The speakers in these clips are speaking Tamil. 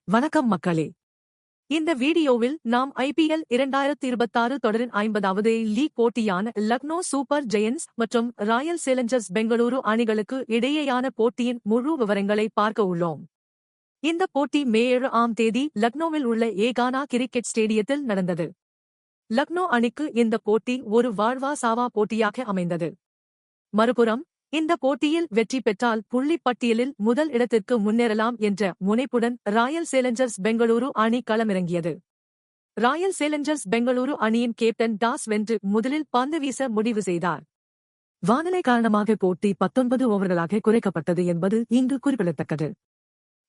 வணக்கம் மக்களே. இந்த வீடியோவில் நாம் IPL 2026 தொடரின் 50வது லீக் போட்டியான லக்னோ சூப்பர் ஜெயண்ட்ஸ் மற்றும் ராயல் சேலஞ்சர்ஸ் பெங்களூரு அணிகளுக்கு இடையேயான போட்டியின் முழு விவரங்களை பார்க்க உள்ளோம். இந்த போட்டி மே 7ஆம் தேதி லக்னோவில் உள்ள ஏகானா கிரிக்கெட் ஸ்டேடியத்தில் நடந்தது. லக்னோ அணிக்கு இந்த போட்டி ஒரு வாழ்வா சாவா போட்டியாக அமைந்தது. மறுபுறம் இந்த போட்டியில் வெற்றி பெற்றால் புள்ளி பட்டியலில் முதல் இடத்திற்கு முன்னேறலாம் என்ற முனைப்புடன் ராயல் சேலஞ்சர்ஸ் பெங்களூரு அணி களமிறங்கியது. ராயல் சேலஞ்சர்ஸ் பெங்களூரு அணியின் கேப்டன் டாஸ் வென்று முதலில் பந்து வீச முடிவு செய்தார். வானிலை காரணமாக போட்டி 19 ஓவர்களாக குறைக்கப்பட்டது என்பது இங்கு குறிப்பிடத்தக்கது.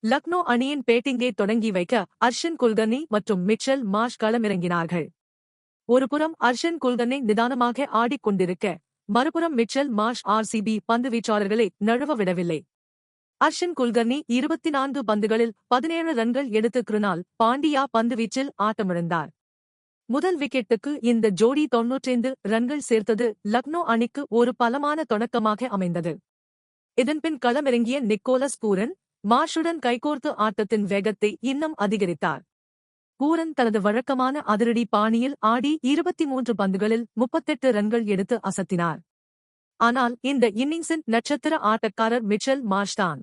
லக்னோ அணியின் பேட்டிங்கை தொடங்கி வைக்க அர்ஷன் குல்கர்னி மற்றும் மிச்சல் மார்ஷ் களமிறங்கினார்கள். ஒருபுறம் அர்ஷன் குல்கர்னி நிதானமாக ஆடிக்கொண்டிருக்க, மறுபுறம் மிச்சல் மார்ஷ் RCB பந்துவீச்சாளர்களை நழுவ விடவில்லை. அர்ஷன் குல்கர்னி 24 பந்துகளில் 17 ரன்கள் எடுத்து கிருணால் பாண்டியா பந்துவீச்சில் ஆட்டமிழந்தார். முதல் விக்கெட்டுக்கு இந்த ஜோடி 95 ரன்கள் சேர்த்தது லக்னோ அணிக்கு ஒரு பலமான தொடக்கமாக அமைந்தது. இதன்பின் களமிறங்கிய நிக்கோலஸ் பூரன் மார்ஷுடன் கைகோர்த்து ஆட்டத்தின் வேகத்தை இன்னும் அதிகரித்தார். பூரன் தனது வழக்கமான அதிரடி பாணியில் ஆடி 23 பந்துகளில் 38 ரன்கள் எடுத்து அசத்தினார். ஆனால் இந்த இன்னிங்ஸின் நட்சத்திர ஆட்டக்காரர் மிச்சல் மார்ஷ் தான்.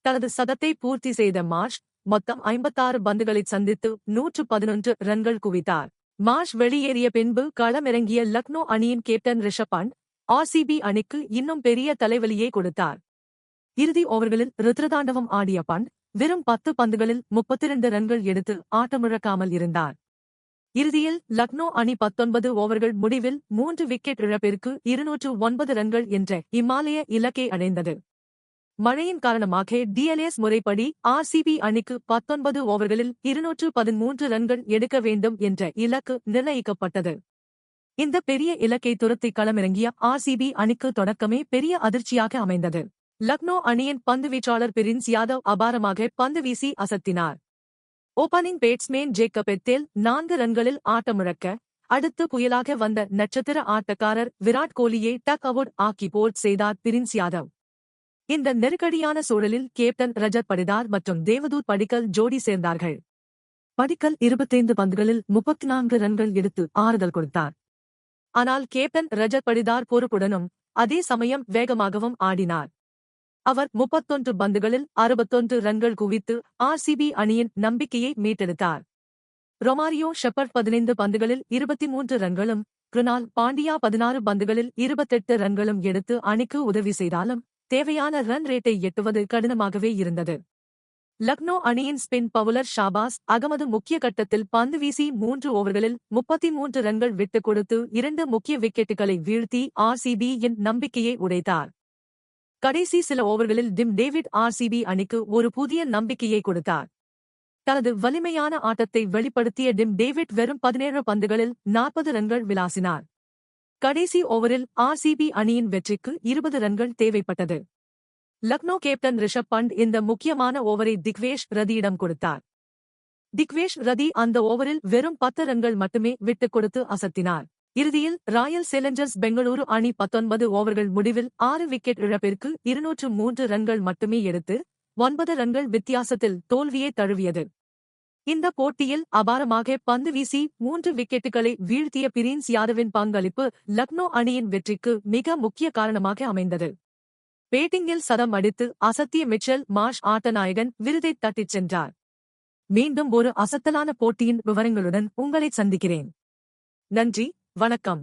தனது சதத்தை பூர்த்தி செய்த மார்ஷ் மொத்தம் 56 பந்துகளை சந்தித்து 111 ரன்கள் குவித்தார். மார்ஷ் வெளியேறிய பின்பு களமிறங்கிய லக்னோ அணியின் கேப்டன் ரிஷப் பண்ட் RCB அணிக்கு இன்னும் பெரிய தலைவலியை கொடுத்தார். இறுதி ஓவர்களில் ருத்ரதாண்டவம் ஆடிய பண்ட் வெறும் 10 பந்துகளில் 32 ரன்கள் எடுத்து ஆட்டமிழக்காமல் இருந்தார். இறுதியில் லக்னோ அணி 19 ஓவர்கள் முடிவில் 3 விக்கெட் இழப்பிற்கு 209 ரன்கள் என்ற இமாலய இலக்கை அடைந்தது. மழையின் காரணமாக DLS முறைப்படி RCB அணிக்கு 19 ஓவர்களில் 213 ரன்கள் எடுக்க வேண்டும் என்ற இலக்கு நிர்ணயிக்கப்பட்டது. இந்த பெரிய இலக்கை துரத்தி களமிறங்கிய RCB அணிக்கு தொடக்கமே பெரிய அதிர்ச்சியாக அமைந்தது. லக்னோ அணியின் பந்துவீச்சாளர் பிரின்ஸ் யாதவ் அபாரமாக பந்து வீசி அசத்தினார். ஓபனிங் பேட்ஸ்மேன் ஜேக்கப் பெத்தேல் 4 ரன்களில் ஆட்டமிழக்க, அடுத்து புயலாக வந்த நட்சத்திர ஆட்டக்காரர் விராட் கோலியை டக் அவுட் ஆக்கி போல்ட் செய்தார் பிரின்ஸ் யாதவ். இந்த நெருக்கடியான சூழலில் கேப்டன் ரஜத் படிதார் மற்றும் தேவதூத் படிக்கல் ஜோடி சேர்ந்தார்கள். படிக்கல் 25 பந்துகளில் 34 ரன்கள் எடுத்து ஆறுதல் கொடுத்தார். ஆனால் கேப்டன் ரஜத் படிதார் பொறுப்புடனும் அதே சமயம் வேகமாகவும் ஆடினார். அவர் 31 பந்துகளில் 61 ரன்கள் குவித்து RCB அணியின் நம்பிக்கையை மீட்டெடுத்தார். ரொமாரியோ ஷெப்பர்ட் 15 பந்துகளில் 23 ரன்களும், கிருணால் பாண்டியா 16 பந்துகளில் 28 ரன்களும் எடுத்து அணிக்கு உதவி செய்தாலும் தேவையான ரன் ரேட்டை எட்டுவது கடினமாகவே இருந்தது. லக்னோ அணியின் ஸ்பின் பவுலர் ஷாபாஸ் அகமது முக்கிய கட்டத்தில் பந்து வீசி 3 ஓவர்களில் 33 ரன்கள் விட்டுக் கொடுத்து 2 முக்கிய விக்கெட்டுகளை வீழ்த்தி RCB-யின் நம்பிக்கையை உடைத்தார். கடைசி சில ஓவர்களில் டிம் டேவிட் RCB அணிக்கு ஒரு புதிய நம்பிக்கையை கொடுத்தார். தனது வலிமையான ஆட்டத்தை வெளிப்படுத்திய டிம் டேவிட் வெறும் 17 பந்துகளில் 40 ரன்கள் விளாசினார். கடைசி ஓவரில் RCB அணியின் வெற்றிக்கு 20 ரன்கள் தேவைப்பட்டது. லக்னோ கேப்டன் ரிஷப் பண்ட் இந்த முக்கியமான ஓவரை திக்வேஷ் ரதியிடம் கொடுத்தார். திக்வேஷ் ரதி அந்த ஓவரில் வெறும் 10 ரன்கள் மட்டுமே விட்டுக் கொடுத்து அசத்தினார். இறுதியில் ராயல் சேலஞ்சர்ஸ் பெங்களூரு அணி 19 ஓவர்கள் முடிவில் 6 விக்கெட் இழப்பிற்கு 203 ரன்கள் மட்டுமே எடுத்து 9 ரன்கள் வித்தியாசத்தில் தோல்வியை தழுவியது. இந்த போட்டியில் அபாரமாக பந்து வீசி 3 விக்கெட்டுகளை வீழ்த்திய பிரின்ஸ் யாதவின் பங்களிப்பு லக்னோ அணியின் வெற்றிக்கு மிக முக்கிய காரணமாக அமைந்தது. பேட்டிங்கில் சதம் அடித்து அசத்திய மிச்சல் மார்ஷ் ஆட்டநாயகன் விருதை தட்டிச் சென்றார். மீண்டும் ஒரு அசத்தலான போட்டியின் விவரங்களுடன் உங்களை சந்திக்கிறேன். நன்றி, வணக்கம்.